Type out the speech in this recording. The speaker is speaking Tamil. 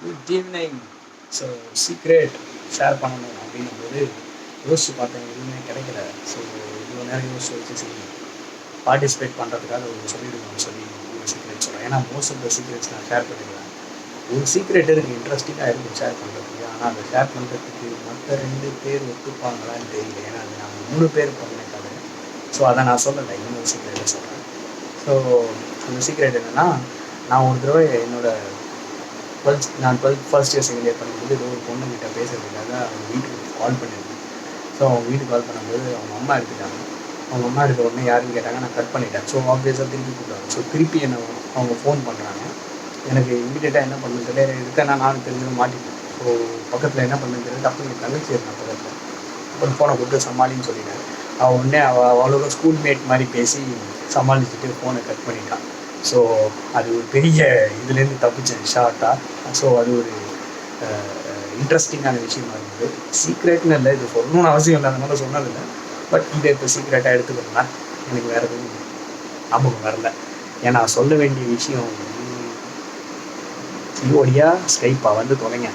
Good evening. So secret share பண்ணணும் அப்படின்னும்போது யோசிச்சு பார்த்தேன், எதுவுமே கிடைக்கல. ஸோ இவ்வளோ நேரம் யோசிச்சு வச்சு சரி பார்ட்டிசிபேட் பண்ணுறதுக்காக ஒரு சொல்லிவிடுவோம்னு சொல்லி ஒரு சீக்ரெட் சொல்கிறேன். ஏன்னா மோஸ்ட் ஆஃப் த சீக்ரெட்ஸ் நான் ஷேர் பண்ணிடுவேன். ஒரு சீக்ரெட் இருக்குது, இன்ட்ரெஸ்டிங்காக இருக்குது ஷேர் பண்ணுறதுக்கு. ஆனால் அதை ஷேர் பண்ணுறதுக்கு மற்ற 2 பேர் ஒத்துப்பாங்களான்னு தெரியல. ஏன்னா அது நாங்கள் 3 பேர் பண்ண கதை. ஸோ அதை நான் சொல்லலை, இன்னொரு சீக்ரெட்டை சொல்கிறேன். ஸோ அந்த சீக்ரெட் என்னென்னா, நான் ஒரு தடவை நான் 12th first year second year பண்ணும்போது ஏதோ ஒரு பொண்ணுக்கிட்ட பேசுறதுக்காக அவங்க வீட்டுக்கு கால் பண்ணியிருந்தேன். ஸோ அவங்க வீட்டுக்கு கால் பண்ணும்போது அவங்க அம்மா எடுத்துட்டாங்க. அவங்க அம்மா எடுத்த உடனே யாருன்னு கேட்டாங்க, நான் கட் பண்ணிட்டேன். ஸோ ஆப்வியஸாக திருப்பி கூப்பிட்டாங்க. ஸோ திருப்பி என்ன அவங்க ஃபோன் பண்ணுறாங்க. எனக்கு இமீடியட்டாக என்ன பண்ணுறது தெரியல, இருக்கேன்னா நானும் தெரிஞ்சது மாட்டிட்டேன். ஸோ பக்கத்தில் என்ன பண்ணுறது தெரியல, டப்புனு என் தங்கச்சி இருந்தான் பக்கத்தில். அப்புறம் ஃபோனை கொடுத்து சமாளின்னு சொல்லிட்டேன். அவள் உடனே அவளோட ஸ்கூல் மேட் மாதிரி பேசி சமாளிச்சுட்டு ஃபோனை கட் பண்ணிட்டான். ஸோ அது ஒரு பெரிய இதுலேருந்து தப்பிச்சேன் ஷார்ட்டாக. ஸோ அது ஒரு இன்ட்ரெஸ்டிங்கான விஷயமா இருந்தது. சீக்ரெட்னு இல்லை, இது சொல்லணும்னு அவசியம் இல்லை, அந்த மாதிரி சொன்னதில்லை. பட் இதை இப்போ சீக்ரெட்டாக எடுத்துக்கணும்னா எனக்கு வேறு எதுவும் ஞாபகம் வரல. ஏன்னா சொல்ல வேண்டிய விஷயம் சிஓடியா ஸ்கைப்பா வந்து தொலைங்க.